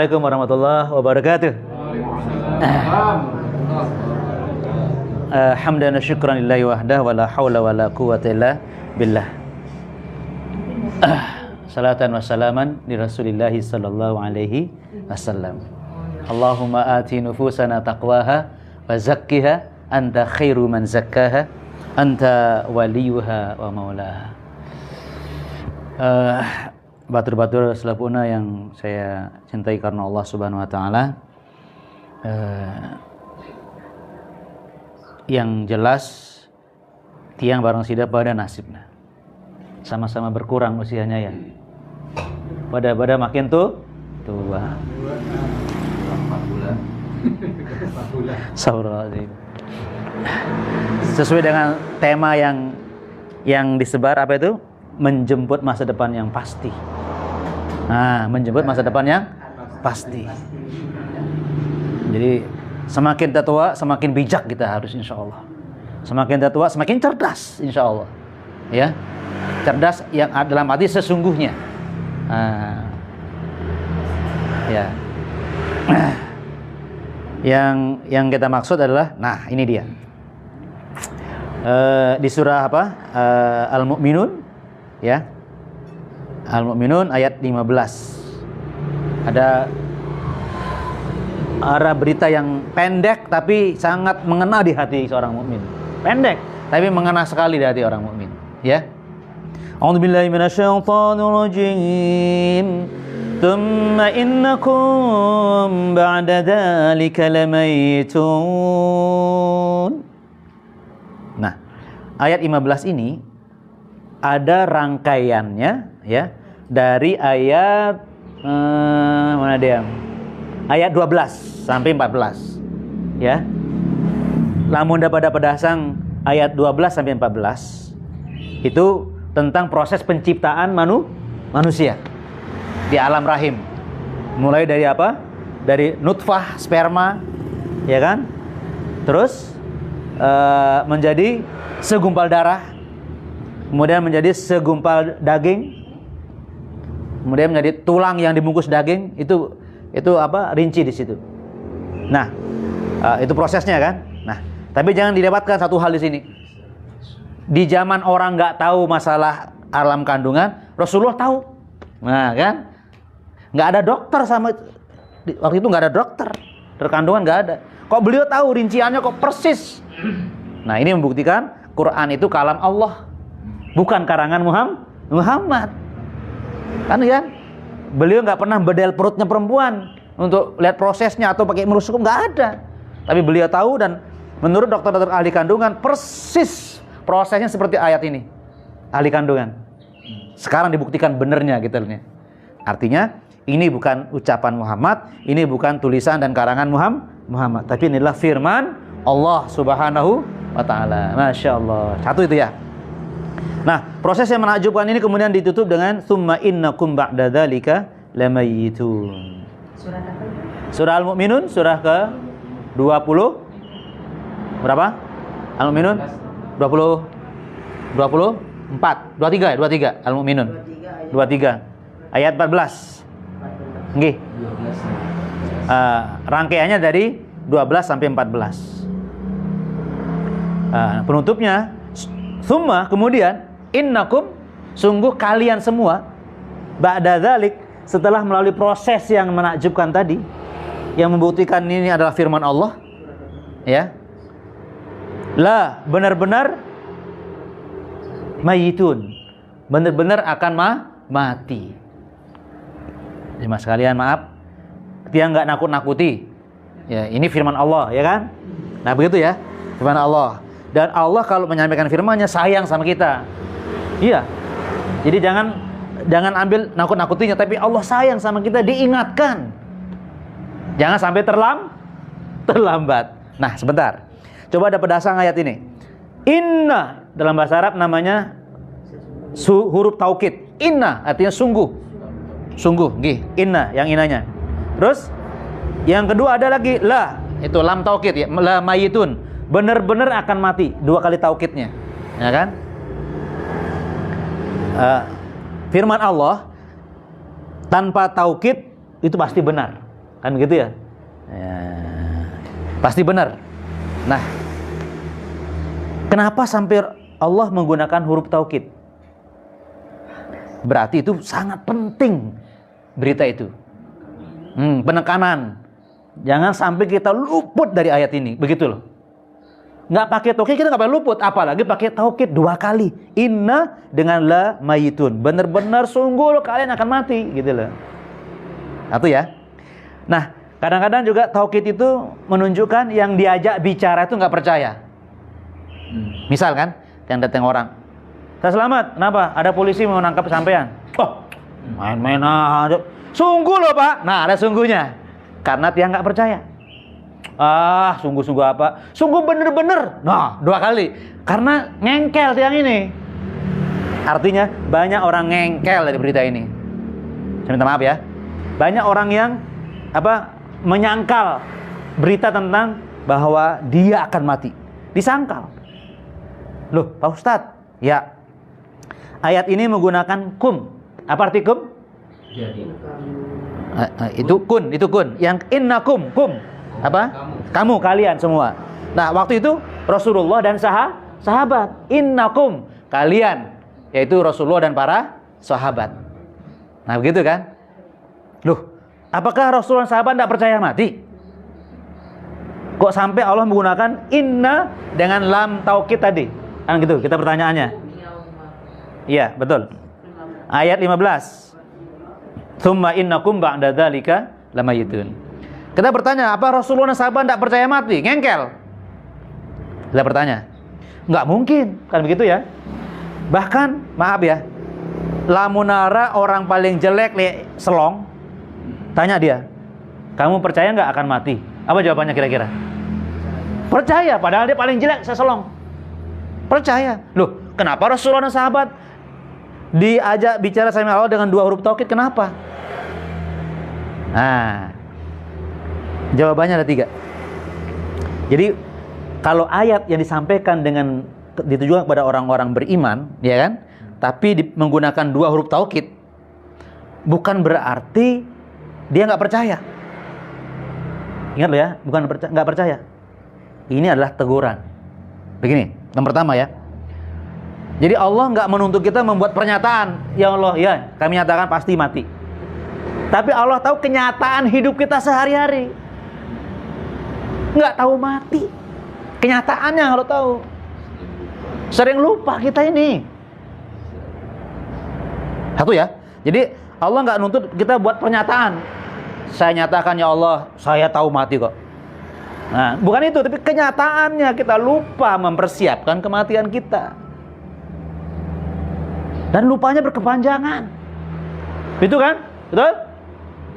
Assalamualaikum warahmatullahi wabarakatuh. Hamdan wa syukran lillahi wahdah wa la hawla wa la quwwata illa billah. Salatan wa salaman li Rasulillahi sallallahu alaihi wasallam. Allahumma ati nufusana taqwaha wa zakkiha anta khairu man zakkaha anta waliyuha wa maulaha. Batur-batur selapuna yang saya cintai karena Allah Subhanahu wa taala. Yang jelas tiang barang sida pada nasibnya. Sama-sama berkurang usianya ya. Pada makin tua. 4 bulan. Astagfirullahaladzim. Sesuai dengan tema yang disebar apa itu? Menjemput masa depan yang pasti. Nah, menjemput masa depan yang pasti. Jadi semakin tua semakin bijak kita harus, insya Allah. Semakin tua semakin cerdas, insya Allah. Ya, cerdas yang dalam arti sesungguhnya. Ya. Yang kita maksud adalah, nah ini dia. Di surah apa? Al-Mu'minun, ya. Al-Mu'minun ayat 15. Ada berita yang pendek tapi sangat mengena di hati seorang mukmin. Pendek tapi mengena sekali di hati orang mukmin, ya. A'udzubillahi minasyaitonir rajim. Tsumma innakum ba'da dzalika lamaytun. Nah, ayat 15 ini ada rangkaiannya, ya, dari ayat mana dia? Ayat 12 sampai 14. Ya. Lamun pada pedasang ayat 12 sampai 14 itu tentang proses penciptaan manusia di alam rahim. Mulai dari apa? Dari nutfah sperma, ya kan? Terus menjadi segumpal darah, kemudian menjadi segumpal daging, kemudian menjadi tulang yang dibungkus daging. Itu apa? Rinci di situ. Nah, itu prosesnya kan. Nah, tapi jangan dilewatkan satu hal di sini. Di zaman orang nggak tahu masalah alam kandungan, Rasulullah tahu. Nah, kan? Nggak ada dokter waktu itu nggak ada dokter kandungan, nggak ada. Kok beliau tahu rinciannya kok persis? Nah, ini membuktikan Quran itu kalam Allah, bukan karangan Muhammad. Kan? Beliau nggak pernah bedel perutnya perempuan untuk lihat prosesnya atau pakai merusuk, nggak ada. Tapi beliau tahu, dan menurut dokter-dokter ahli kandungan persis prosesnya seperti ayat ini. Ahli kandungan. Sekarang dibuktikan benernya gitu. Artinya ini bukan ucapan Muhammad, ini bukan tulisan dan karangan Muhammad, tapi inilah firman Allah Subhanahu wa taala. Masya Allah. Satu itu ya. Nah, proses yang menakjubkan ini kemudian ditutup dengan tsumma innakum ba'da dzalika lamayitun. Surah apa? Surah Al-Mu'minun, surah ke 20 berapa? Al-Mu'minun 24, 23 Al-Mu'minun 23 ayat 14. Nggih. Rangkaiannya dari 12 sampai 14. Penutupnya tsumma, kemudian innakum, sungguh kalian semua, ba'da dzalik, setelah melalui proses yang menakjubkan tadi, yang membuktikan ini adalah firman Allah, ya. La, benar-benar mayitun, benar-benar akan mati. Jemaah sekalian, maaf, dia nggak nakut-nakuti. Ya, ini firman Allah, ya kan? Nah, begitu ya, firman Allah. Dan Allah kalau menyampaikan firman-Nya sayang sama kita. Iya. Jadi jangan ambil nakut-nakutinya, tapi Allah sayang sama kita, diingatkan. Jangan sampai terlambat. Nah, sebentar. Coba ada pedasang ayat ini. Inna dalam bahasa Arab namanya huruf taukid. Inna artinya sungguh. Sungguh, nggih. Inna yang inanya. Terus yang kedua ada lagi la, itu lam taukid ya, la mayitun. Benar-benar akan mati, 2 kali taukidnya. Ya kan? Firman Allah tanpa taukid itu pasti benar. Kan begitu ya? Ya, pasti benar. Nah, kenapa sampai Allah menggunakan huruf taukid? Berarti itu sangat penting berita itu. Penekanan. Jangan sampai kita luput dari ayat ini. Begitu loh. Nggak pakai taukid kita nggak boleh luput. Apalagi pakai taukid 2 kali. Inna dengan la mayitun. Benar-benar sungguh kalian akan mati. Gitu loh. Satu ya. Nah, kadang-kadang juga taukid itu menunjukkan yang diajak bicara itu nggak percaya. Misal kan, yang datang orang, saya selamat, kenapa? Ada polisi mau nangkap sampean. Oh, main-main aja. Sungguh loh Pak. Nah, ada sungguhnya. Karena dia nggak percaya. Ah, sungguh-sungguh apa? Sungguh bener-bener. Nah, 2 kali. Karena ngengkel tiang ini. Artinya banyak orang ngengkel dari berita ini. Saya minta maaf ya. Banyak orang yang menyangkal berita tentang bahwa dia akan mati. Disangkal. Loh, Pak Ustadz, ya. Ayat ini menggunakan kum. Apa arti kum? Jadi. Itu kun. Yang innakum, kum. Apa? Kamu, kalian semua. Nah, waktu itu Rasulullah dan sahabat. Innakum, kalian. Yaitu Rasulullah dan para sahabat. Nah, begitu kan? Loh, apakah Rasulullah dan sahabat tidak percaya mati? Kok sampai Allah menggunakan inna dengan lam taukid tadi? Kan gitu, kita pertanyaannya. Iya, betul. Ayat 15. Tsumma innakum ba'da dzalika lamayitun. Kita bertanya, apa Rasulullah dan sahabat tidak percaya mati? Ngengkel. Kita bertanya. Enggak mungkin, kan begitu ya? Bahkan, maaf ya, lamunara orang paling jelek selong, tanya dia, kamu percaya nggak akan mati? Apa jawabannya kira-kira? Percaya, padahal dia paling jelek seselong. Percaya. Loh, kenapa Rasulullah dan sahabat diajak bicara sama Allah dengan 2 huruf taukid? Kenapa? Nah, jawabannya ada 3. Jadi, kalau ayat yang disampaikan dengan ditujukan kepada orang-orang beriman, ya kan? Tapi menggunakan 2 huruf taukid, bukan berarti dia nggak percaya. Ingat loh ya, bukan nggak percaya. Ini adalah teguran. Begini, yang pertama ya. Jadi Allah nggak menuntut kita membuat pernyataan, ya Allah, ya kami nyatakan pasti mati. Tapi Allah tahu kenyataan hidup kita sehari-hari. Nggak tahu mati. Kenyataannya Allah tahu. Sering lupa kita ini. Satu ya. Jadi Allah nggak nuntut kita buat pernyataan. Saya nyatakan ya Allah, saya tahu mati kok. Nah, bukan itu, tapi kenyataannya kita lupa mempersiapkan kematian kita. Dan lupanya berkepanjangan. Itu kan? Betul?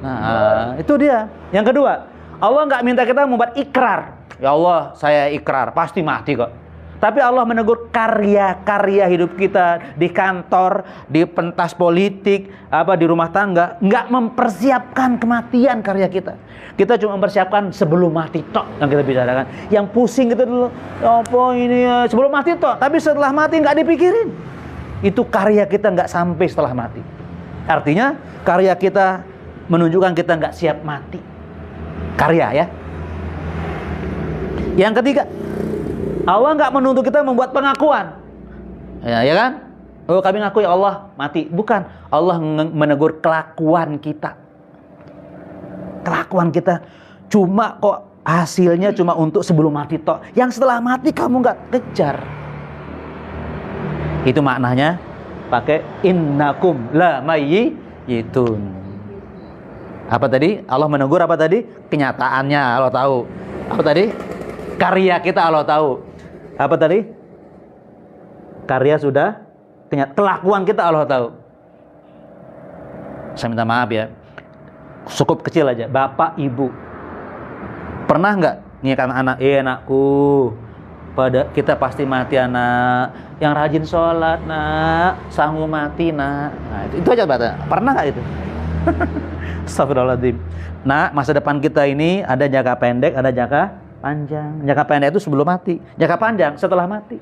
Nah, itu dia. Yang kedua, Allah nggak minta kita membuat ikrar. Ya Allah, saya ikrar, pasti mati kok. Tapi Allah menegur karya-karya hidup kita di kantor, di pentas politik, di rumah tangga, nggak mempersiapkan kematian karya kita. Kita cuma mempersiapkan sebelum mati tok yang kita bicarakan. Yang pusing gitu dulu, apa ini ya, sebelum mati tok. Tapi setelah mati nggak dipikirin. Itu karya kita nggak sampai setelah mati. Artinya karya kita menunjukkan kita nggak siap mati. Karya ya. Yang ketiga, Allah nggak menuntut kita membuat pengakuan, ya kan? Oh, kami ngaku ya Allah mati. Bukan, Allah menegur kelakuan kita. Kelakuan kita cuma kok hasilnya cuma untuk sebelum mati tok. Yang setelah mati kamu nggak kejar. Itu maknanya pakai innakum la mayyitun. Apa tadi? Allah menegur apa tadi? Kenyataannya Allah tahu. Apa tadi? Karya kita Allah tahu. Apa tadi? Karya sudah, kelakuan kita Allah tahu. Saya minta maaf ya. Cukup kecil aja. Bapak, ibu. Pernah nggak ngingatkan anak? Anakku, kita pasti mati anak. Yang rajin sholat nak, sanggup mati nak. Nah, itu aja batas. Pernah nggak itu? Astagfirullahaladzim. Nah, masa depan kita ini ada jangka pendek, ada jangka panjang. Jangka pendek itu sebelum mati. Jangka panjang setelah mati.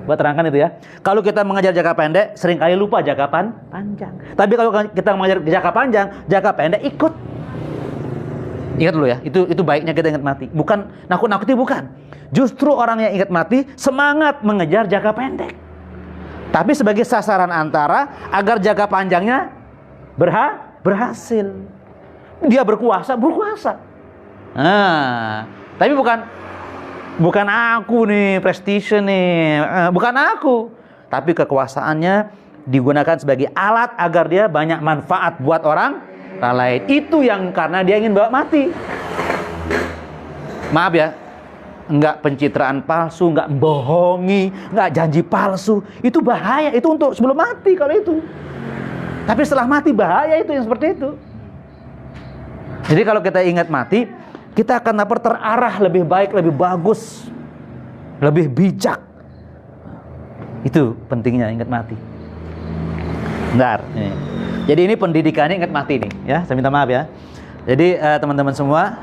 Buat terangkan itu ya. Kalau kita mengajar jangka pendek, seringkali lupa jangka panjang. Tapi kalau kita mengajar jangka panjang, jangka pendek ikut. Ingat dulu ya, itu baiknya kita ingat mati. Bukan nakut-nakuti, bukan. Justru orang yang ingat mati semangat mengejar jangka pendek. Tapi sebagai sasaran antara agar jangka panjangnya berhasil. Dia berkuasa. Nah, tapi bukan aku nih, prestige nih, bukan aku. Tapi kekuasaannya digunakan sebagai alat agar dia banyak manfaat buat orang lain. Itu yang karena dia ingin bawa mati. Maaf ya, enggak pencitraan palsu, enggak bohongi, enggak janji palsu. Itu bahaya, itu untuk sebelum mati kalau itu. Tapi setelah mati bahaya itu yang seperti itu. Jadi kalau kita ingat mati, kita akan terarah lebih baik, lebih bagus, lebih bijak. Itu pentingnya ingat mati. Bentar, ini. Jadi ini pendidikannya ingat mati nih, ya. Saya minta maaf ya. Jadi teman-teman semua,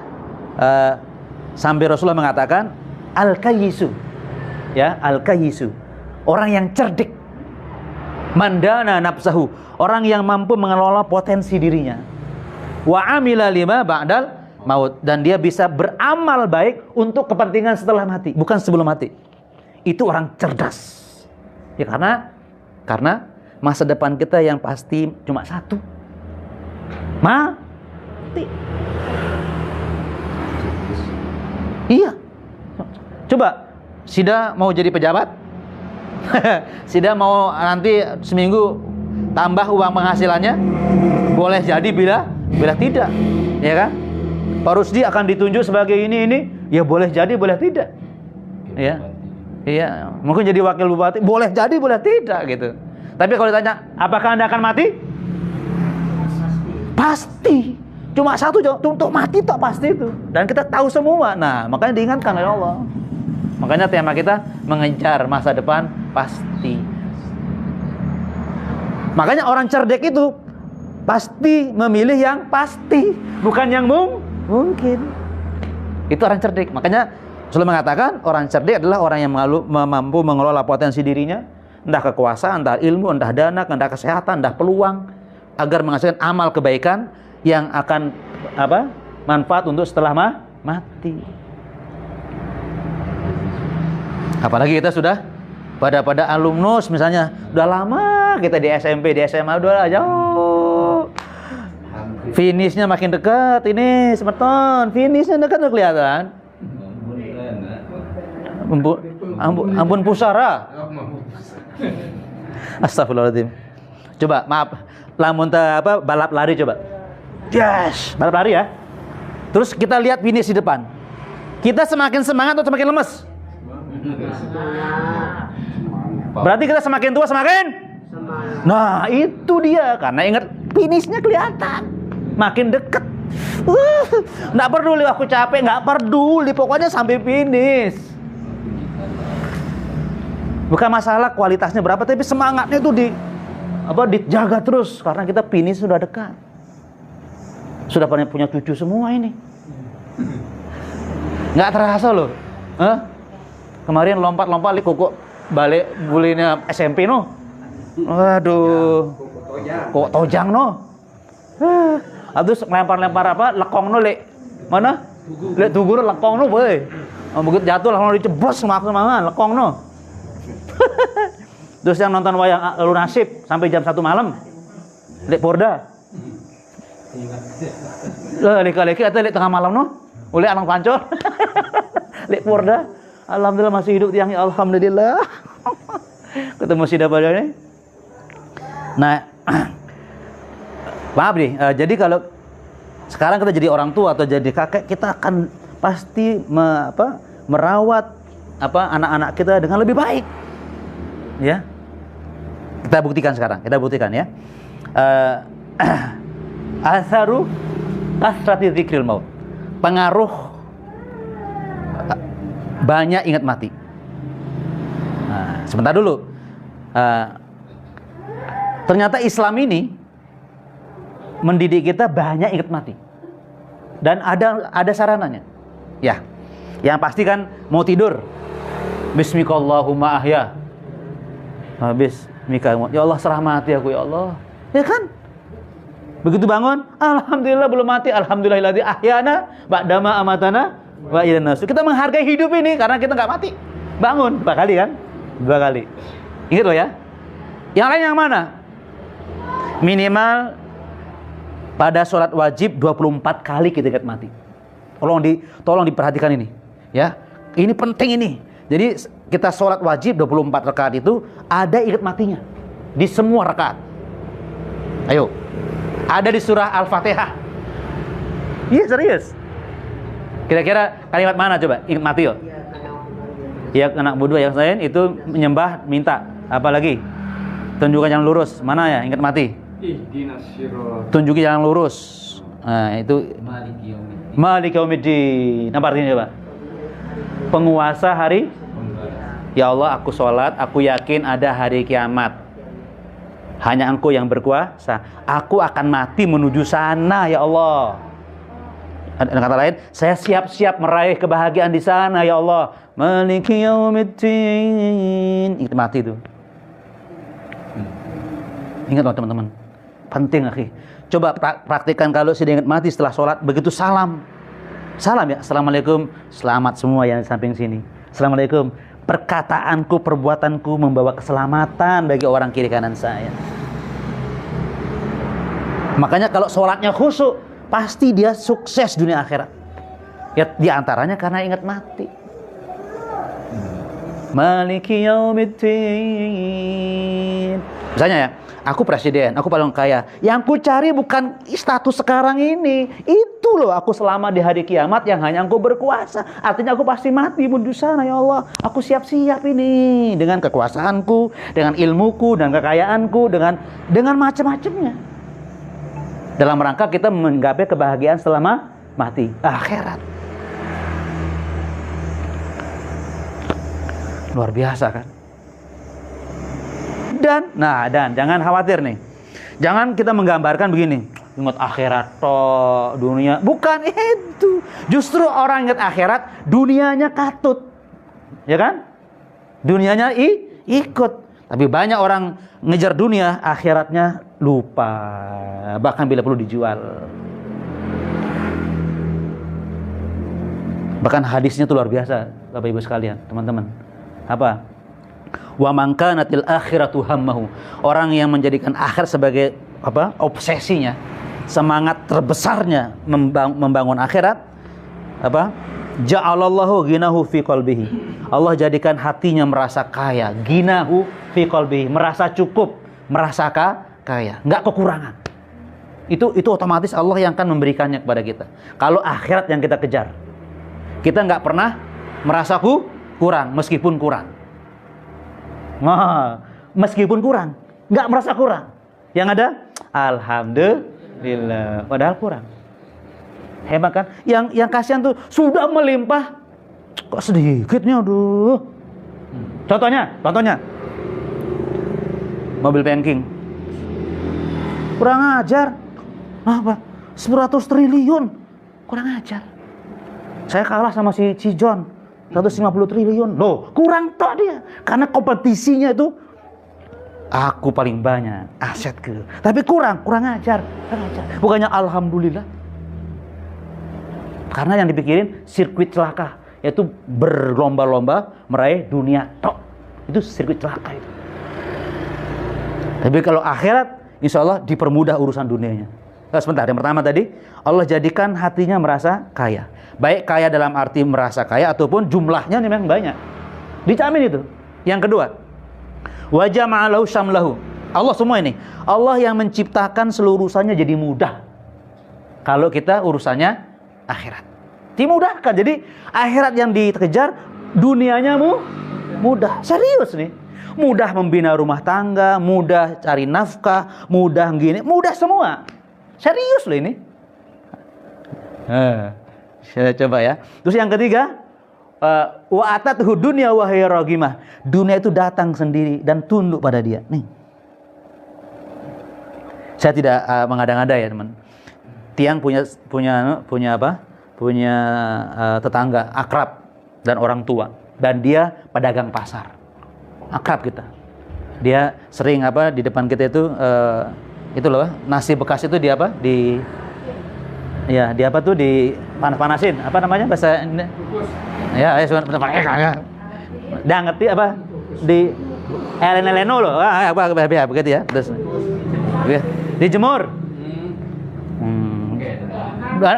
sampai Rasulullah mengatakan al-kayyisu, ya, al-kayyisu, orang yang cerdik, mandana nafsahu, orang yang mampu mengelola potensi dirinya, wa amila lima ba'dal maut, dan dia bisa beramal baik untuk kepentingan setelah mati, bukan sebelum mati. Itu orang cerdas. Ya karena masa depan kita yang pasti cuma satu, mati. Iya. Coba, Sida mau jadi pejabat? Sida mau nanti seminggu tambah uang penghasilannya? Boleh jadi bila tidak, ya kan? Pak Rusdi akan ditunjuk sebagai ini, ya boleh jadi, boleh tidak. Ya. Iya, mungkin jadi wakil bupati, boleh jadi, boleh tidak gitu. Tapi kalau ditanya, apakah Anda akan mati? Pasti. Cuma satu, untuk mati tak pasti itu. Dan kita tahu semua. Nah, makanya diingatkan oleh Allah. Makanya tema kita mengejar masa depan pasti. Makanya orang cerdik itu pasti memilih yang pasti, bukan yang mungkin. Itu orang cerdik. Makanya Rasulullah mengatakan orang cerdik adalah orang yang mampu mengelola potensi dirinya, entah kekuasaan, entah ilmu, entah dana, entah kesehatan, entah peluang, agar menghasilkan amal kebaikan yang akan manfaat untuk setelah mati. Apalagi kita sudah pada alumnus misalnya, udah lama kita di SMP, di SMA udah jauh. Finishnya makin dekat, ini semeton, finishnya dekat udah kelihatan. Ampun pusara. Astagfirullahaladzim. Coba, maaf, lamun balap lari coba. Yes, balap lari ya. Terus kita lihat finish di depan. Kita semakin semangat atau semakin lemes? Berarti kita semakin tua semakin semangat. Nah, itu dia, karena ingat finishnya kelihatan. Makin dekat. Nggak peduli aku capek, nggak peduli, pokoknya sampai finish. Bukan masalah kualitasnya berapa, tapi semangatnya itu dijaga terus karena kita finish sudah dekat. Sudah punya cucu semua ini. Nggak terasa loh. Kemarin lompat-lompat kok balik bulinya SMP no. Waduh. Kok tojang no. Terus lempar-lempar lekong no mana? Tugur lekong no boy. Begitu jatuh langsung dicebos semangat lekong no. Terus yang nonton wayang Alun Nasib sampai jam 1 malam lek Porda lek tengah malam no oleh alang pancor lek Porda. Alhamdulillah masih hidup tiang, alhamdulillah. Ketemu Sida pada ini. Nah, maaf nih, jadi kalau sekarang kita jadi orang tua atau jadi kakek, kita akan pasti merawat anak-anak kita dengan lebih baik. Ya, kita buktikan sekarang. Kita buktikan ya. Atharu kasrati dzikril maut. Pengaruh banyak ingat mati. Nah, sebentar dulu. Ternyata Islam ini mendidik kita banyak ingat mati. Dan ada sarananya. Ya. Yang pasti kan mau tidur. Bismikallahumma ahya. Habis Mika, ya Allah serah mati aku ya Allah. Ya kan? Begitu bangun, alhamdulillah belum mati, alhamdulillahilladzi ahyana ba'dama amatana wa ilan nasur. Kita menghargai hidup ini karena kita nggak mati. Bangun 2 kali kan? 2 kali. Ingat loh ya. Yang lain yang mana? Minimal pada sholat wajib 24 kali kita ingat mati. Tolong diperhatikan ini, ya. Ini penting ini. Jadi kita sholat wajib 24 rakaat itu ada ingat matinya di semua rakaat. Ayo. Ada di surah Al-Fatihah. Iya, serius. Kira-kira kalimat mana coba? Ingat mati yuk. Ya anak berdua yang lain itu menyembah, minta. Apa lagi? Tunjukkan jalan lurus. Mana ya? Ingat mati. Tunjuki jalan lurus. Nah, itu Maliki Yaumiddin. Apa artinya coba? Penguasa hari. Ya Allah, aku sholat, aku yakin ada hari kiamat. Hanya Engkau yang berkuasa. Aku akan mati menuju sana, ya Allah. Dengan kata lain, saya siap-siap meraih kebahagiaan di sana, ya Allah. Maliki Yaumiddin. Itu mati itu. Ingat loh teman-teman. Penting, akhi. Coba praktikkan kalau sudah ingat mati setelah sholat, begitu salam. Salam ya. Assalamualaikum. Selamat semua yang di samping sini. Assalamualaikum. Perkataanku, perbuatanku membawa keselamatan bagi orang kiri kanan saya. Makanya kalau sholatnya khusyuk, pasti dia sukses dunia akhirat. Ya, di antaranya karena ingat mati. Maliki Yaumiddin. Misalnya ya, aku presiden, aku paling kaya. Yang ku cari bukan status sekarang ini. Itu loh, aku selama di hari kiamat yang hanya Engkau berkuasa. Artinya aku pasti mati menuju sana, ya Allah. Aku siap-siap ini dengan kekuasaanku, dengan ilmuku, dan kekayaanku, dengan macam-macamnya. Dalam rangka kita menggapai kebahagiaan selama mati akhirat. Luar biasa kan? Dan jangan khawatir nih. Jangan kita menggambarkan begini, ingat akhirat toh, dunia. Bukan itu. Justru orang ingat akhirat, dunianya katut. Ya kan? Dunianya ikut. Tapi banyak orang ngejar dunia, akhiratnya lupa. Bahkan bila perlu dijual. Bahkan hadisnya itu luar biasa, Bapak Ibu sekalian, teman-teman. Apa? Wa man kanatil akhiratu hammahu. Orang yang menjadikan akhir sebagai obsesinya, semangat terbesarnya membangun akhirat, ja'alallahu ghinahu fi qalbihi. Allah jadikan hatinya merasa kaya, ghinahu fi qalbihi, merasa cukup, merasa kaya, enggak kekurangan. Itu otomatis Allah yang akan memberikannya kepada kita. Kalau akhirat yang kita kejar, kita enggak pernah merasa kurang meskipun kurang. Meskipun kurang, nggak merasa kurang. Yang ada, alhamdulillah. Padahal kurang. Hebat kan? Yang kasihan tuh sudah melimpah, kok sedikitnya, aduh. Contohnya, mobil banking. Kurang ajar. Apa? 100 triliun. Kurang ajar. Saya kalah sama si John. 150 triliun. Loh, kurang tok dia. Karena kompetisinya itu aku paling banyak asetku. Tapi kurang ajar. Bukannya alhamdulillah. Karena yang dipikirin sirkuit celaka, yaitu berlomba-lomba meraih dunia tok. Itu sirkuit celaka itu. Tapi kalau akhirat, insya Allah dipermudah urusan dunianya. Nah, sebentar, yang pertama tadi, Allah jadikan hatinya merasa kaya. Baik kaya dalam arti merasa kaya ataupun jumlahnya memang banyak. Dijamin itu. Yang kedua, wa jama'alahu syamlahu. Allah semua ini. Allah yang menciptakan seluruh urusannya jadi mudah. Kalau kita urusannya akhirat. Dimudahkan. Jadi akhirat yang dikejar, dunianya mudah. Serius nih. Mudah membina rumah tangga, mudah cari nafkah, mudah gini, mudah semua. Serius loh ini. Saya coba ya. Terus yang ketiga, wa atathu dunya wa hiya ragimah. Dunia itu datang sendiri dan tunduk pada dia. Nih. Saya tidak mengada-ngada ya, teman. Tiang punya apa? Punya tetangga akrab dan orang tua, dan dia pedagang pasar. Akrab kita. Dia sering di depan kita itu Itu loh, nasi bekas itu di apa? Di apa tuh, di panas-panasin. Apa namanya bahasa ini? Ya, dah ngerti apa? Di eleno loh. Apa begitu ya. Terus dijemur.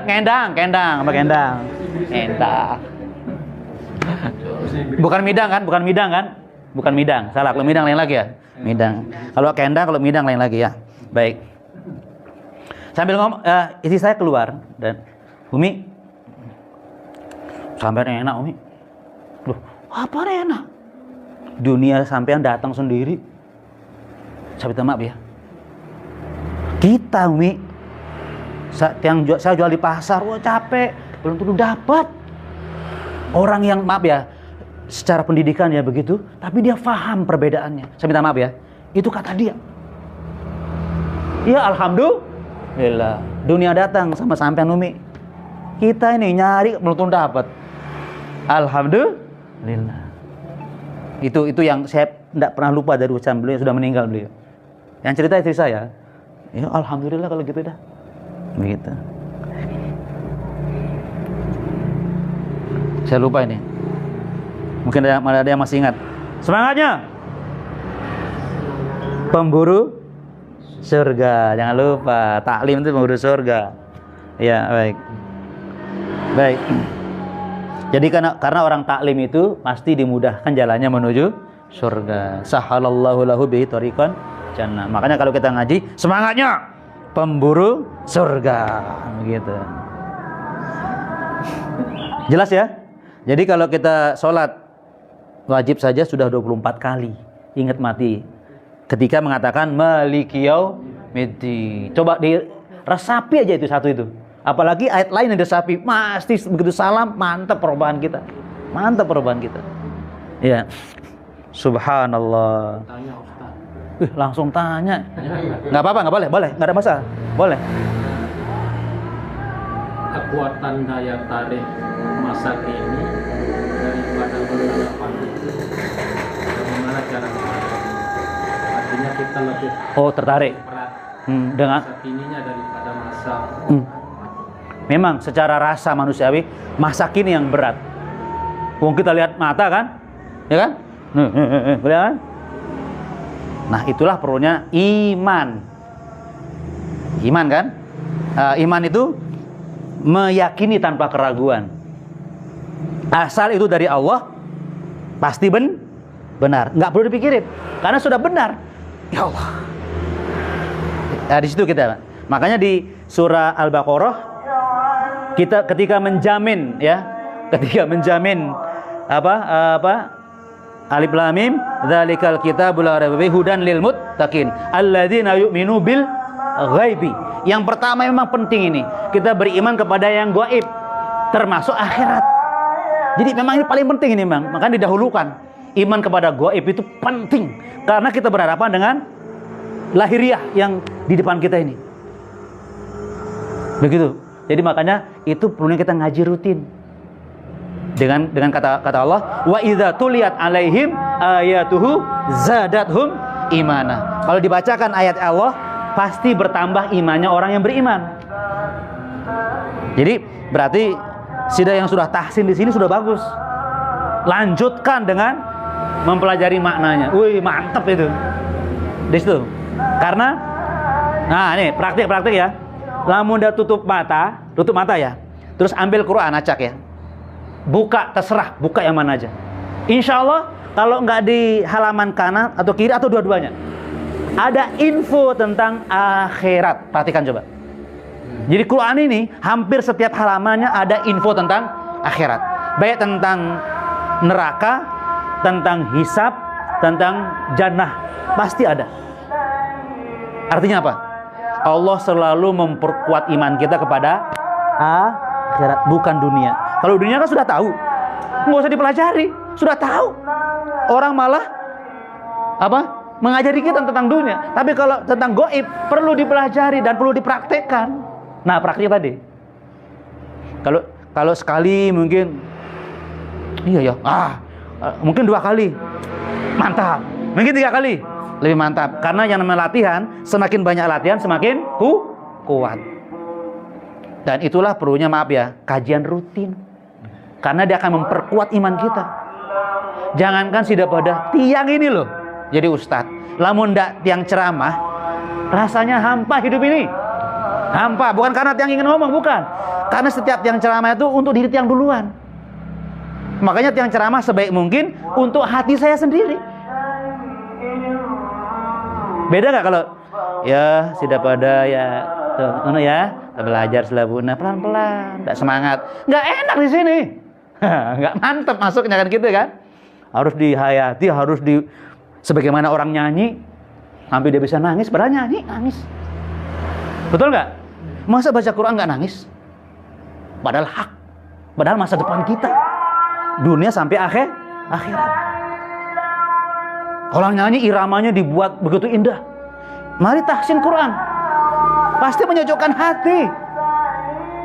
Kendang. Bukan midang. Salah, kalau midang lain lagi ya. Midang. Kalau kendang, kalau midang lain lagi ya. Baik. Sambil ngomong, istri saya keluar dan Umi, sampai enak Umi. Loh, apa enak? Dunia sampean datang sendiri. Saya minta maaf ya. Kita Umi, yang saya jual di pasar, wah capek, belum tentu dapat. Orang yang maaf ya, secara pendidikan ya begitu, tapi dia paham perbedaannya. Saya minta maaf ya. Itu kata dia. Ya alhamdulillah, dunia datang sama sampean Umi. Kita ini nyari belum tentu dapat. Alhamdulillah. Itu yang saya tidak pernah lupa dari ucapan beliau, sudah meninggal beliau. Yang cerita istri saya. Ya alhamdulillah kalau gitu dah. Begitu. Saya lupa ini. Mungkin ada yang masih ingat. Semangatnya. Pemburu surga. Jangan lupa, taklim itu pemburu surga. Ya, baik. Jadi karena orang taklim itu pasti dimudahkan jalannya menuju surga. Sahalallahu lahu bihi thariqan jannah. Makanya kalau kita ngaji, semangatnya pemburu surga. Begitu. Jelas ya? Jadi kalau kita sholat wajib saja sudah 24 kali. Ingat mati. Ketika mengatakan Maliki Yaumiddin. Coba diresapi aja itu satu itu. Apalagi ayat lain yang diresapi, pasti begitu salam, mantap perubahan kita. Ya. Subhanallah. Tanya Ustaz. Langsung tanya. Enggak apa-apa, enggak boleh, enggak ada masalah. Boleh. Kekuatan daya tarik masa kini daripada beberapa itu, bagaimana cara artinya kita lebih tertarik berat dengan masa kininya daripada masa memang secara rasa manusiawi masa kini yang berat. Wong kita lihat mata kan, ya kan? Boleh kan? Nah itulah perlunya iman kan? Iman itu meyakini tanpa keraguan. Asal itu dari Allah, pasti benar. Nggak perlu dipikirin, karena sudah benar. Ya Allah. Nah, di situ kita. Makanya di surah Al-Baqarah kita ketika menjamin Alif Lam Mim dzalikal kitabul la raiba fihi hudan lil muttaqin alladzina yu'minu bil ghaibi. Yang pertama memang penting ini, kita beriman kepada yang gaib, termasuk akhirat. Jadi memang ini paling penting ini Bang, makanya didahulukan. Iman kepada gaib itu penting karena kita berhadapan dengan lahiriah yang di depan kita ini. Begitu. Jadi makanya itu perlunya kita ngaji rutin. Dengan kata Allah, wa idza tuliyat alaihim ayatuhu zadathum imana. Kalau dibacakan ayat Allah, pasti bertambah imannya orang yang beriman. Jadi berarti sida yang sudah tahsin di sini sudah bagus. Lanjutkan dengan mempelajari maknanya. Wih, mantep itu. Di situ. Karena nah, ini praktik ya. Lamun udah tutup mata ya. Terus ambil Quran acak ya. Buka, terserah, buka yang mana aja. Insya Allah kalau nggak di halaman kanan atau kiri atau dua-duanya, ada info tentang akhirat. Perhatikan coba. Jadi Quran ini hampir setiap halamannya ada info tentang akhirat. Baik tentang neraka, tentang hisab, tentang jannah, pasti ada. Artinya apa? Allah selalu memperkuat iman kita kepada akhirat, bukan dunia. Kalau dunia kan sudah tahu, nggak usah dipelajari, sudah tahu. Orang malah mengajari kita tentang dunia. Tapi kalau tentang gaib perlu dipelajari dan perlu dipraktekkan. Nah, praktik tadi. Kalau sekali mungkin iya ya. Mungkin 2 kali. Mantap. Mungkin 3 kali. Lebih mantap. Karena yang namanya latihan, semakin banyak latihan semakin kuat. Dan itulah perlunya, maaf ya, kajian rutin. Karena dia akan memperkuat iman kita. Jangankan sudah pada tiang ini loh jadi ustadz. Lamun ndak tiang ceramah, rasanya hampa hidup ini. Hampa, bukan karena tiang ingin ngomong, bukan. Karena setiap tiang ceramah itu untuk diri tiang duluan. Makanya tiang ceramah sebaik mungkin untuk hati saya sendiri. Beda nggak kalau ya sudah pada ya tuh, ya belajar selabuna pelan-pelan, nggak semangat, nggak enak di sini, nggak mantep masuknya kan gitu kan? Harus dihayati, harus di sebagaimana orang nyanyi sampai dia bisa nangis, padahal nangis, betul nggak? Masa baca Quran nggak nangis? Padahal hak, padahal masa depan kita, dunia sampai akhirat. Orang nyanyi iramanya dibuat begitu indah. Mari tahsin Quran. Pasti menyejukkan hati.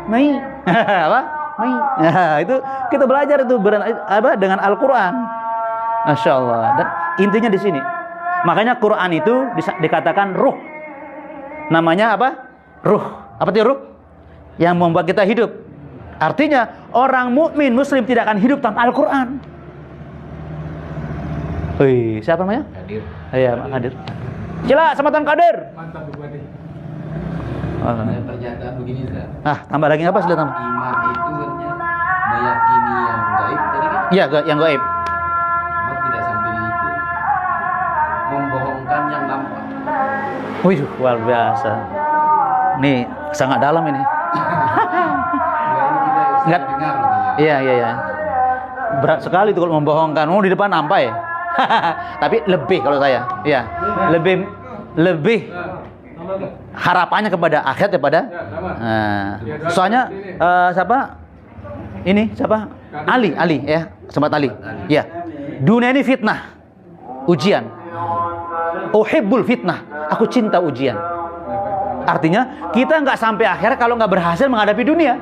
Mai. Apa? Mai. Nah, itu kita belajar itu dengan Al-Quran. Masya Allah. Dan intinya di sini. Makanya Quran itu dikatakan ruh. Namanya apa? Ruh. Apa itu ruh? Yang membuat kita hidup. Artinya orang mukmin muslim tidak akan hidup tanpa Al-Quran. Wih, siapa namanya? Hadir. Iya, hadir. Sila, selamat Kadir. Mantap Bupati. Ada pernyataan begini, Ustaz. Tambah lagi apa sudah tambah? Iman itu artinya meyakini yang gaib tadi kan? Iya, yang gaib. Cuma tidak sampai di itu. Membohongkan yang nampak. Wih, luar biasa. Nih, sangat dalam ini. Nah, ini kita Nggak. dengar katanya. Iya. Berat sekali itu kalau membohongkan. Di depan nampak ya. Tapi lebih kalau saya. Iya. Lebih harapannya kepada akhirat daripada soalnya siapa? Ini siapa? Ali ya, sempat Ali. Ya. Dunia ini fitnah. Ujian. Uhibbul fitnah. Aku cinta ujian. Artinya kita nggak sampai akhir kalau nggak berhasil menghadapi dunia.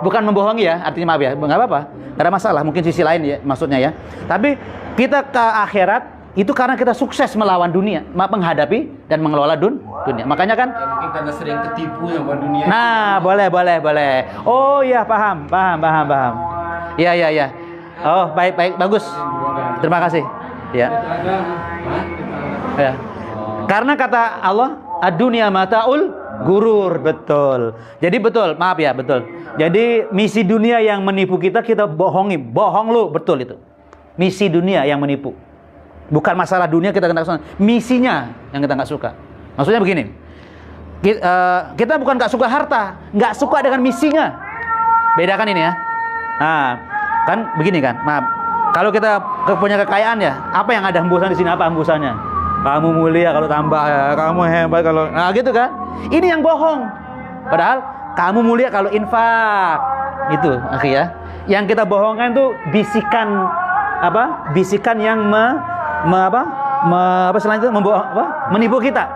Bukan membohongi ya, artinya maaf ya, nggak apa-apa, nggak ada masalah. Mungkin sisi lain ya maksudnya ya. Tapi kita ke akhirat itu karena kita sukses melawan dunia, menghadapi dan mengelola dunia. Makanya kan. Ya, mungkin karena sering ketipu yang buat dunia. Nah, boleh. Oh iya, paham. Iya. Oh baik, bagus. Terima kasih. Ya. Ya. Karena kata Allah, ad-dunya mata'ul gurur, betul. Jadi betul, maaf ya, betul. Jadi misi dunia yang menipu kita bohongi. Bohong lu, betul itu. Misi dunia yang menipu. Bukan masalah dunia kita nggak suka, misinya yang kita nggak suka. Maksudnya begini, kita bukan nggak suka harta, nggak suka dengan misinya. Bedakan ini ya. Nah, kan begini kan, maaf. Kalau kita punya kekayaan ya, apa yang ada hembusan di sini? Apa hembusannya? Kamu mulia kalau tambah ya, kamu hebat kalau, nah gitu kan. Ini yang bohong. Padahal kamu mulia kalau infak. Itu akhirnya. Yang kita bohongkan tuh bisikan Bisikan yang menipu kita.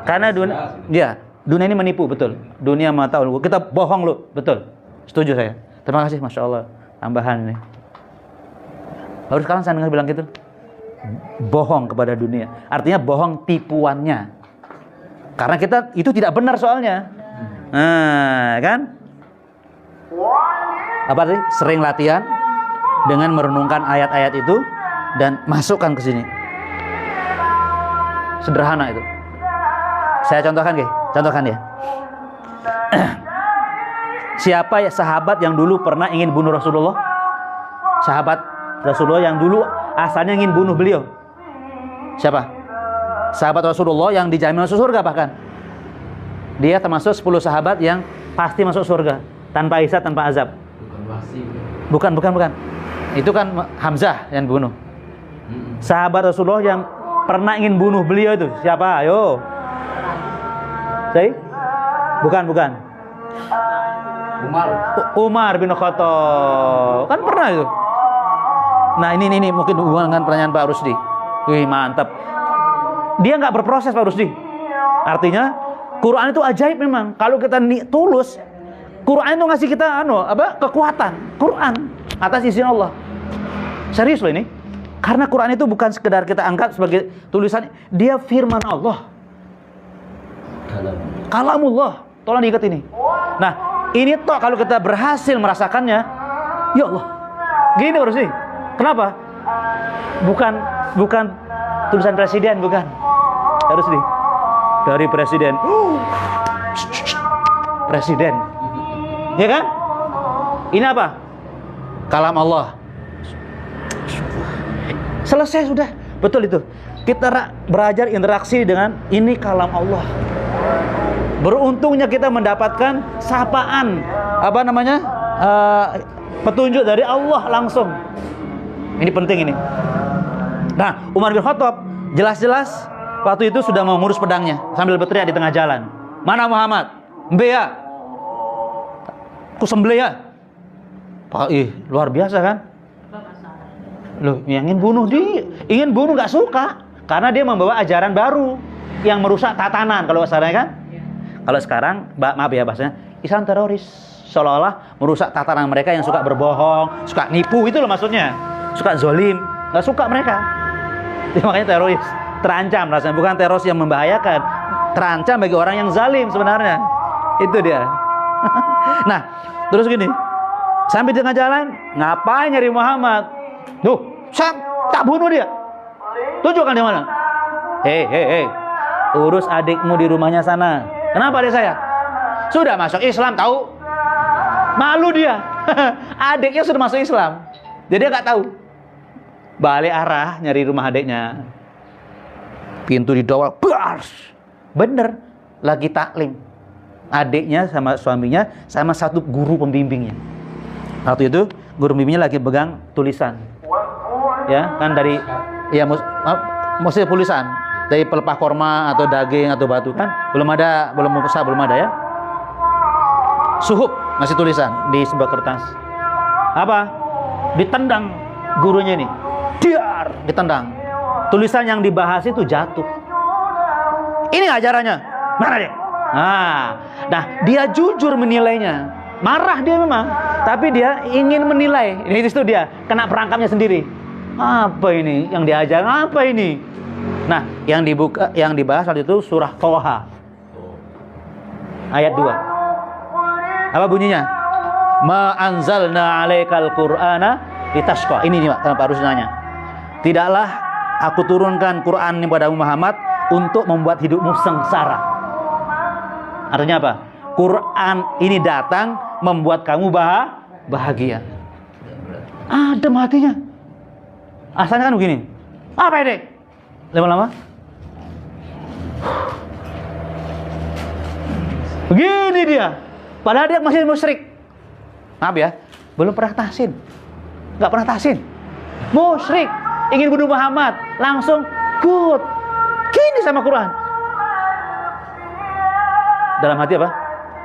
Karena dunia ini menipu, betul. Dunia mata kita bohong lu, betul. Setuju saya. Terima kasih, Masya Allah. Tambahan ini. Baru sekarang saya dengar bilang gitu. Bohong kepada dunia. Artinya bohong tipuannya. Karena kita itu tidak benar soalnya. Nah, kan? Apa tadi? Sering latihan dengan merenungkan ayat-ayat itu dan masukkan ke sini. Sederhana itu. Saya contohkan ya. Siapa ya sahabat yang dulu pernah ingin bunuh Rasulullah? Sahabat Rasulullah yang dulu asalnya ingin bunuh beliau. Siapa? Sahabat Rasulullah yang dijamin masuk surga bahkan. Dia termasuk 10 sahabat yang pasti masuk surga tanpa hisab, tanpa azab. Bukan. Itu kan Hamzah yang bunuh. Sahabat Rasulullah yang pernah ingin bunuh beliau itu siapa? Ayo. Bukan. Umar bin Khattab. Kan pernah itu. Nah, ini mungkin hubungan dengan pertanyaan Pak Rusdi. Wih, mantap. Dia nggak berproses Pak Rusdi. Artinya Quran itu ajaib memang. Kalau kita tulus, Quran itu ngasih kita kekuatan. Quran atas izin Allah. Serius loh ini. Karena Quran itu bukan sekedar kita anggap sebagai tulisan, dia firman Allah. Kalamullah. Tolong diingat ini. Nah, ini toh kalau kita berhasil merasakannya, ya Allah. Gini harus nih. Kenapa? Bukan tulisan presiden, bukan. Harus nih. Dari presiden. Presiden. Ya kan? Ini apa? Kalam Allah. Selesai sudah. Betul itu. Kita belajar interaksi dengan ini kalam Allah. Beruntungnya kita mendapatkan sapaan, petunjuk dari Allah langsung. Ini penting ini. Nah, Umar bin Khattab jelas-jelas waktu itu sudah mau ngurus pedangnya sambil berteriak di tengah jalan. Mana Muhammad? Mbea. Ku sembelih ya. Luar biasa kan? Loh, yang ingin bunuh nggak suka karena dia membawa ajaran baru yang merusak tatanan kalau asalnya kan. Kalau sekarang, maaf ya bahasanya, Islam teroris, seolah-olah merusak tatanan mereka yang suka berbohong, suka nipu, itu loh maksudnya, suka zolim, nggak suka mereka. Jadi makanya teroris, terancam rasanya, bukan teroris yang membahayakan, terancam bagi orang yang zalim sebenarnya, itu dia. Nah, terus gini, sampai di tengah jalan, ngapain nyari Muhammad? Tuh, tak bunuh dia. Tunjukkan di mana? Hei, urus adikmu di rumahnya sana. Kenapa adik saya? Sudah masuk Islam, tahu? Malu dia. Adiknya sudah masuk Islam. Jadi dia nggak tahu. Balik arah nyari rumah adiknya. Pintu didobrak. Bener. Lagi taklim. Adiknya sama suaminya sama satu guru pembimbingnya. Waktu itu guru pembimbingnya lagi pegang tulisan. Ya, kan dari mesti tulisan. Dari pelepah korma atau daging atau batu kan belum ada ya. Suhuf masih tulisan di sebuah kertas. Apa? Ditendang gurunya ini. Ditendang. Tulisan yang dibahas itu jatuh. Ini ajarannya. Mana dia? Nah, dia jujur menilainya. Marah dia memang, tapi dia ingin menilai. Ini itu dia kena perangkapnya sendiri. Apa ini yang diajar? Apa ini? Nah, yang dibahas waktu itu surah Toha ayat 2. Apa bunyinya? Ma anzalna 'alaikal qur'ana litashqa. Ini nih Pak Rusdi nanya. Tidaklah aku turunkan Quran ini pada Muhammad untuk membuat hidupmu sengsara. Artinya apa? Quran ini datang membuat kamu bahagia. Adem hatinya. Asalnya kan begini. Apa ini? Lama-lama begini dia. Padahal dia masih musyrik. Maaf ya, belum pernah tahsin. Gak pernah tahsin. Musyrik, ingin bunuh Muhammad, langsung good. Gini sama Quran. Dalam hati apa?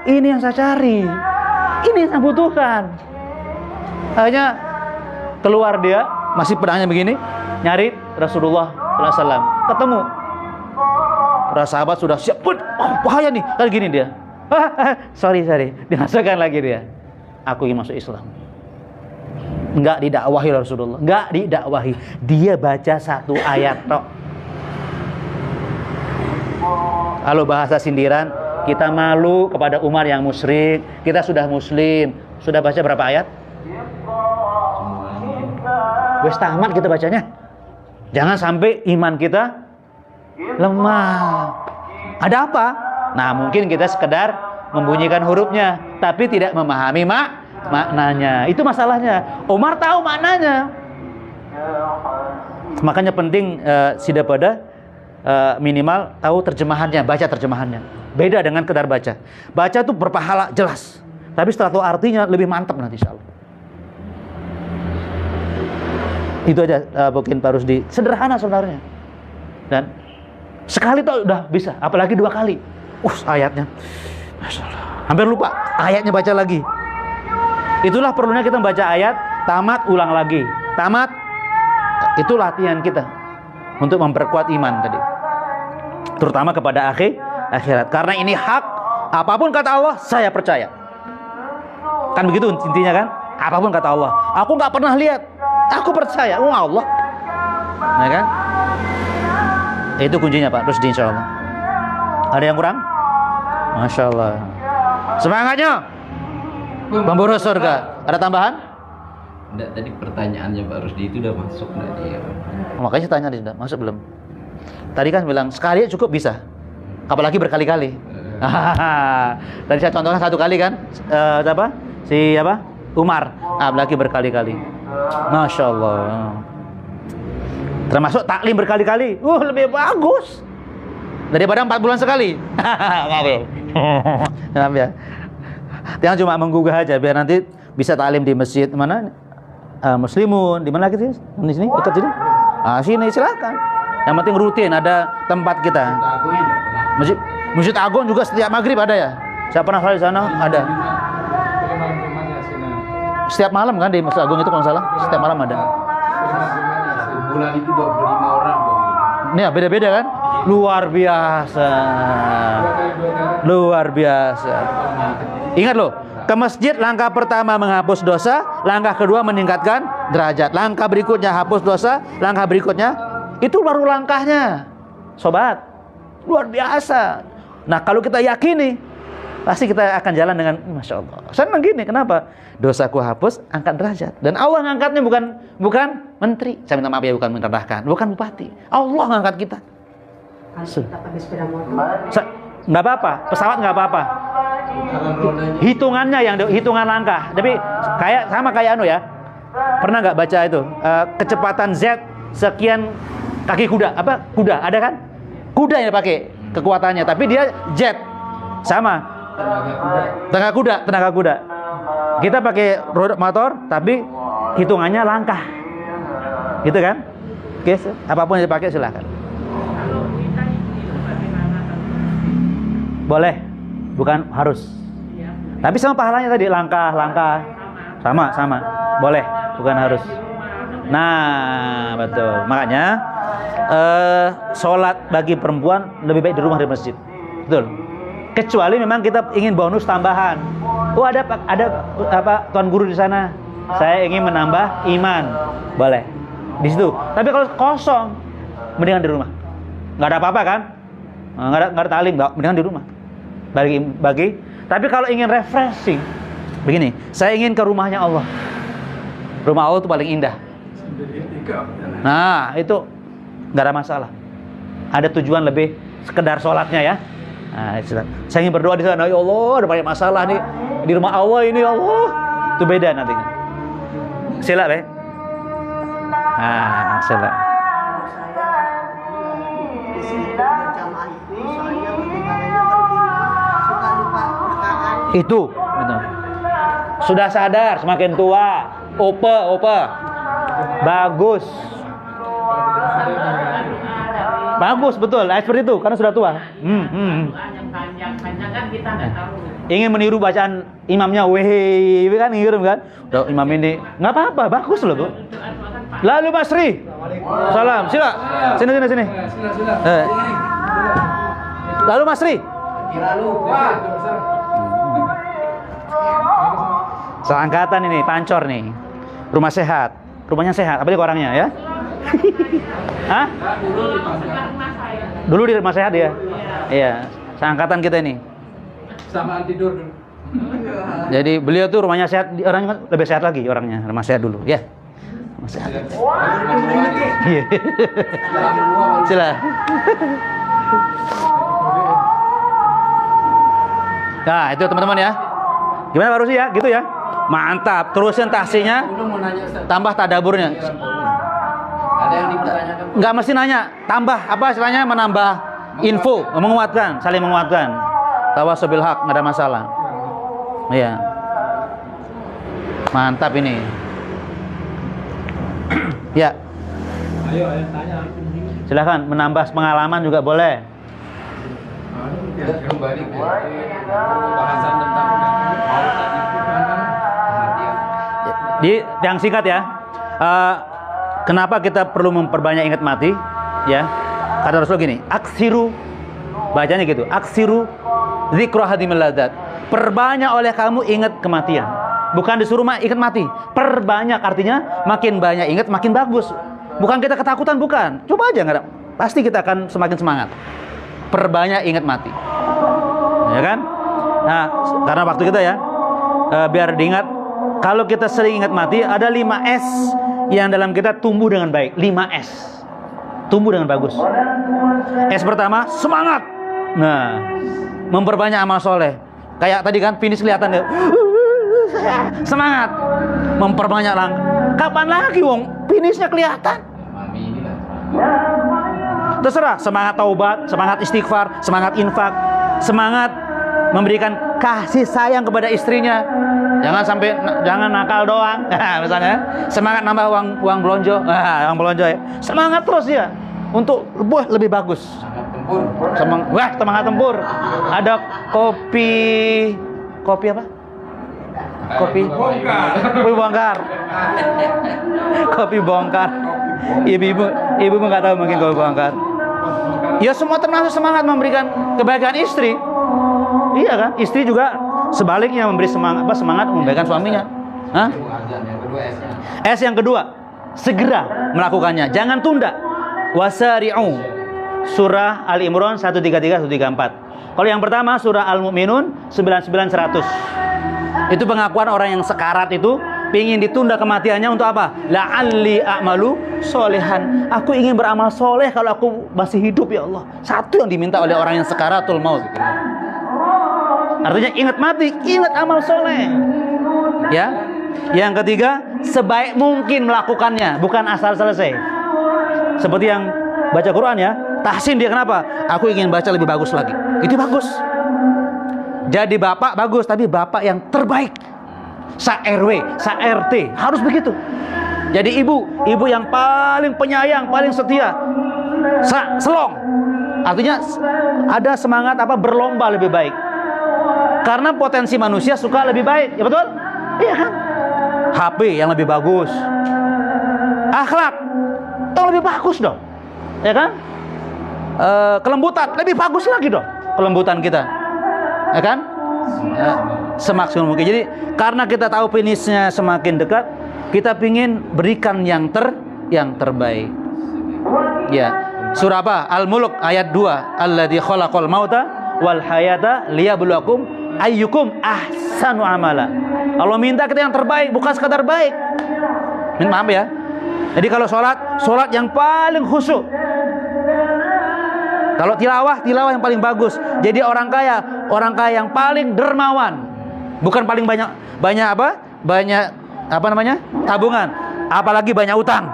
Ini yang saya cari. Ini yang saya butuhkan. Akhirnya keluar dia, masih pedangnya begini, nyari Rasulullah SAW. Ketemu. Para sahabat sudah siap. Bahaya nih. Kan gini dia. Sorry. Dimasukkan lagi dia. Aku ingin masuk Islam. Enggak didakwahi Rasulullah. Enggak didakwahi. Dia baca satu ayat tok. Kalau bahasa sindiran, kita malu kepada Umar yang musyrik. Kita sudah muslim. Sudah baca berapa ayat? Wes tamat kita bacanya. Jangan sampai iman kita lemah. Ada apa? Nah, mungkin kita sekedar membunyikan hurufnya, tapi tidak memahami maknanya. Itu masalahnya. Umar tahu maknanya. Makanya penting pada minimal tahu terjemahannya, baca terjemahannya. Beda dengan kedar baca. Baca itu berpahala jelas, tapi setelah tahu artinya lebih mantap nanti insyaallah. Itu aja mungkin Pak Rusdi. Sederhana sebenarnya. Dan sekali tuh udah bisa, apalagi 2 kali. Ayatnya. Masya Allah. Hampir lupa. Ayatnya baca lagi. Itulah perlunya kita membaca ayat, tamat ulang lagi. Tamat. Itu latihan kita untuk memperkuat iman tadi. Terutama kepada akhirat. Karena ini hak. Apapun kata Allah, saya percaya. Kan begitu intinya kan? Apapun kata Allah. Aku nggak pernah lihat. Aku percaya, Allah. Nah kan? Itu kuncinya Pak, terus insya Allah. Ada yang kurang? Masya Allah. Semangatnya pemburu surga. Ada tambahan? Enggak, tadi pertanyaannya Pak Rusdi itu udah masuk enggak dia? Makanya saya tanya sudah masuk belum? Tadi kan bilang sekali cukup bisa. Apalagi berkali-kali. Tadi saya contohkan satu kali kan? Siapa? Umar. Apalagi berkali-kali. Masya Allah. Termasuk taklim berkali-kali. Lebih bagus daripada 4 bulan sekali. Maaf ya. Jangan cuma menggugah aja biar nanti bisa taklim di masjid mana? Muslimun di mana lagi sih? Di sini dekat sini. Sini silakan. Yang penting rutin ada tempat kita. Masjid Agung juga setiap maghrib ada ya. Saya pernah salat di sana ada. Setiap malam kan di Masjid Agung itu kalau salah setiap malam ada. Bulan itu 25 orang. Ini ya beda-beda kan? Luar biasa. Luar biasa. Ingat loh, ke masjid langkah pertama menghapus dosa, langkah kedua meningkatkan derajat. Langkah berikutnya hapus dosa, langkah berikutnya itu baru langkahnya. Sobat, luar biasa. Nah, kalau kita yakini, pasti kita akan jalan dengan Masya Allah. Senang gini, kenapa? Dosaku hapus, angkat derajat. Dan Allah ngangkatnya bukan menteri. Saya minta maaf ya, bukan merendahkan, bukan bupati. Allah ngangkat kita. Kita pakai sepeda motor. Nggak apa-apa, pesawat nggak apa-apa. Hitungannya yang hitungan langkah. Tapi sama kayak ya. Pernah nggak baca itu kecepatan Z sekian kaki kuda? Apa kuda? Ada kan? Kuda yang dipakai kekuatannya, tapi dia jet sama. Tenaga kuda. Kita pakai roda motor, tapi hitungannya langkah. Gitu kan? Oke, apapun yang dipakai silakan. Boleh, bukan harus. Tapi sama pahalanya tadi langkah. Sama. Boleh, bukan harus. Nah, betul. Makanya sholat bagi perempuan lebih baik di rumah dari masjid. Betul. Kecuali memang kita ingin bonus tambahan. Ada tuan guru di sana. Saya ingin menambah iman. Boleh. Di situ. Tapi kalau kosong, mendingan di rumah. Nggak ada apa-apa kan? Nggak ada talim, mendingan di rumah. Bagi. Tapi kalau ingin refreshing, begini. Saya ingin ke rumahnya Allah. Rumah Allah itu paling indah. Nah, itu nggak ada masalah. Ada tujuan lebih sekedar sholatnya ya. Nah, saya ingin berdoa di sana, ya Allah, ada banyak masalah nih di rumah Allah ini, ya Allah. Itu beda nanti. Sila, Be. Nah, sila. Itu. Sudah sadar, semakin tua, opa. Bagus, betul. Seperti itu, karena sudah tua. Ingin meniru bacaan imamnya, kan ngirim kan? Udah imam ini, nggak apa-apa, bagus loh Bu. Lalu Basri, salam, sila, sini. Lalu Basri, seangkatan ini, pancor nih, rumah sehat. Rumahnya sehat, apalagi orangnya ya? Hah? Dulu di rumah sehat ya? Iya, seangkatan kita ini. Samaan tidur dulu. Jadi beliau tuh rumahnya sehat, orangnya lebih sehat lagi orangnya, rumah sehat dulu, ya. Rumah sehat. Iya. Sila. Nah, itu teman-teman ya. Gimana Pak Rusdi ya? Gitu ya? Mantap, terusin tahsinya, tambah tadaburnya. Ada yang dipertanyakan? Nggak mesti nanya, tambah apa istilahnya, menambah info, menguatkan, saling menguatkan. Tawasul bil haq, nggak ada masalah. Iya, mantap ini. Ya, Ayo tanya. silakan menambah pengalaman juga boleh. Kembali ke bahasan tentang mau tadi kematian. Yang singkat ya, kenapa kita perlu memperbanyak ingat mati? Ya, kata Rasul gini, aksiru, bacanya gitu, aksiru zikra hadimil ladzat. Perbanyak oleh kamu ingat kematian. Bukan disuruh ingat mati, perbanyak, artinya makin banyak ingat makin bagus. Bukan kita ketakutan, bukan. Coba aja nggak, pasti kita akan semakin semangat. Perbanyak ingat mati, ya kan? Nah, karena waktu kita ya, biar diingat. Kalau kita sering ingat mati, ada 5S yang dalam kita tumbuh dengan baik. 5S tumbuh dengan bagus. S pertama, semangat. Nah, memperbanyak amal soleh. Kayak tadi kan, finish kelihatan ya. Semangat. Memperbanyak langkah. Kapan lagi wong finishnya kelihatan? Mami ini lah. Terserah, semangat taubat, semangat istighfar, semangat infak, semangat memberikan kasih sayang kepada istrinya. Jangan nakal doang. Misalnya, semangat nambah uang belonjo. Uang belonjo ya. Semangat terus ya untuk lebih bagus. Semangat tempur. Ada kopi apa? Kopi bongkar. Kopi bongkar. Ibu nggak tahu mungkin kopi bongkar. Ya semua termasuk semangat memberikan kebaikan istri. Iya kan? Istri juga sebaliknya memberi semangat memberikan suaminya. Hah? S yang kedua, segera melakukannya, jangan tunda. Wasari'u. Surah Al-Imran 133 134. Kalau yang pertama surah Al-Mu'minun 99 100. Itu pengakuan orang yang sekarat itu ingin ditunda kematiannya untuk apa? La'alli a'malu solehan. Aku ingin beramal soleh kalau aku masih hidup ya Allah. Satu yang diminta oleh orang yang sekaratul maut. Artinya ingat mati, ingat amal soleh. Ya. Yang ketiga, sebaik mungkin melakukannya, bukan asal selesai. Seperti yang baca Quran ya. Tahsin dia kenapa? Aku ingin baca lebih bagus lagi. Itu bagus. Jadi bapak bagus, tapi bapak yang terbaik. Sa-RW, sa-RT, harus begitu. Jadi ibu yang paling penyayang, paling setia. Selong. Artinya ada semangat berlomba lebih baik. Karena potensi manusia suka lebih baik, ya betul? Iya kan? HP yang lebih bagus. Akhlak yang lebih bagus dong. Ya kan? Kelembutan lebih bagus lagi dong kelembutan kita. Ya kan? Semaksimal mungkin. Jadi karena kita tahu finishnya semakin dekat, kita pingin berikan yang terbaik. Ya. Surah apa? Al-Mulk ayat 2. Alladzi khalaqal mauta wal hayata liyabluwakum ayyukum ahsanu amala. Allah minta kita yang terbaik, bukan sekadar baik. Maaf ya. Jadi kalau sholat yang paling khusyuk. Kalau tilawah yang paling bagus. Jadi orang kaya yang paling dermawan. Bukan paling banyak tabungan, apalagi banyak utang.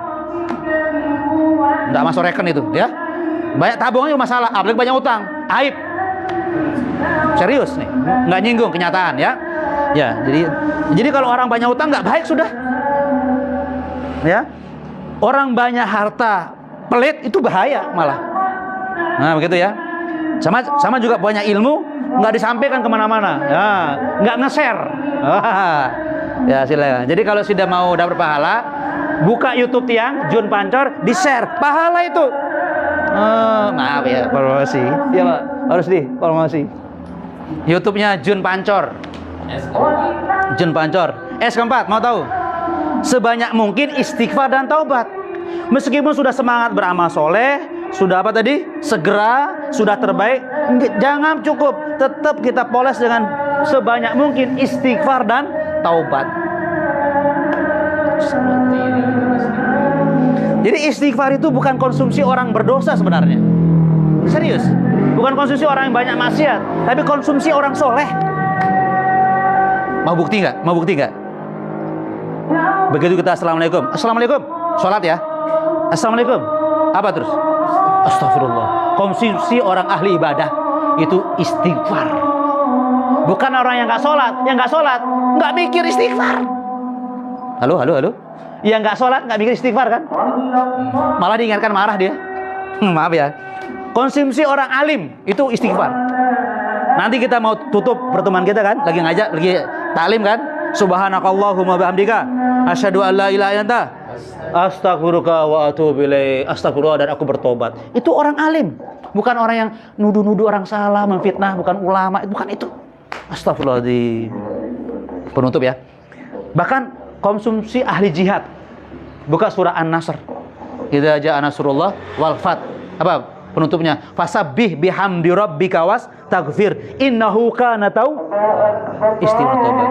Enggak masuk reken itu, ya. Banyak tabungan juga masalah, apalagi banyak utang. Aib. Serius nih, enggak nyinggung kenyataan, ya. Ya, jadi kalau orang banyak utang enggak baik sudah. Ya. Orang banyak harta pelit itu bahaya malah. Nah begitu ya. Sama juga banyak ilmu nggak disampaikan kemana-mana, ya, nggak nge-share. Ya silakan. Jadi kalau sudah mau dapat pahala, buka YouTube Tiang Jun Pancor, di-share pahala itu. Maaf ya, promosi. Ya Pak, harus promosi. YouTube-nya Jun Pancor. Jun Pancor. S keempat, mau tahu? Sebanyak mungkin istighfar dan taubat. Meskipun sudah semangat beramal soleh, sudah apa tadi? Segera, sudah terbaik, jangan cukup. Tetap kita poles dengan sebanyak mungkin istighfar dan taubat. Jadi istighfar itu bukan konsumsi orang berdosa sebenarnya. Serius. Bukan konsumsi orang yang banyak maksiat, tapi konsumsi orang soleh. Mau bukti nggak? Begitu kita assalamualaikum, sholat ya. Assalamualaikum. Apa terus? Astagfirullah. Konsumsi orang ahli ibadah itu istighfar. Bukan orang yang nggak sholat nggak mikir istighfar. Halo. Yang nggak sholat nggak mikir istighfar kan? Malah diingatkan marah dia. Maaf ya. Konsumsi orang alim itu istighfar. Nanti kita mau tutup pertemuan kita kan? Lagi taklim kan? Subhanakallahumma bihamdika asyhadu an la ilaha illa anta astaghfiruka wa atubu ilaik. Astagfirullah dan aku bertobat. Itu orang alim, bukan orang yang nuduh-nuduh orang salah, memfitnah, bukan ulama, bukan itu. Astagfirullah. Di penutup ya. Bahkan konsumsi ahli jihad. Buka surah An-Nasr. Idza jaa nasrullah wal fath. Apa penutupnya? Fasabbih bihamdi rabbika wastaghfir innahu kana istighfar tobat.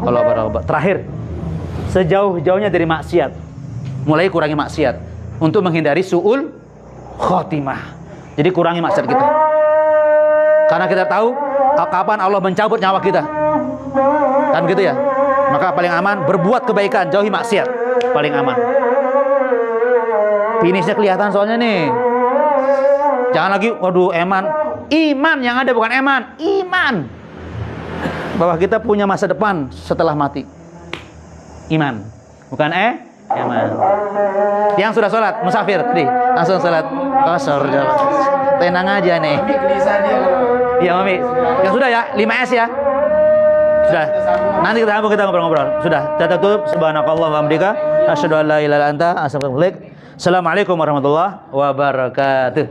Allah baraka. Terakhir, sejauh-jauhnya dari maksiat. Mulai kurangi maksiat untuk menghindari su'ul khotimah. Jadi kurangi maksiat kita. Karena kita tahu kapan Allah mencabut nyawa kita. Kan gitu ya. Maka paling aman berbuat kebaikan, jauhi maksiat. Paling aman. Finishnya kelihatan soalnya nih. Jangan lagi, waduh eman. Iman yang ada bukan eman, iman. Bahwa kita punya masa depan setelah mati. Iman, bukan eman. Yang sudah sholat, musafir tadi, langsung sholat qasar. Tenang aja nih. Iya mami. Yang sudah ya, 5S ya. Sudah. Nanti kita ngobrol-ngobrol. Sudah. Kita tutup. Subhanakallah wa hamdika asyhadu an la ilaha illa anta astaghfiruka wa atubu ilaik. Assalamualaikum warahmatullahi wabarakatuh.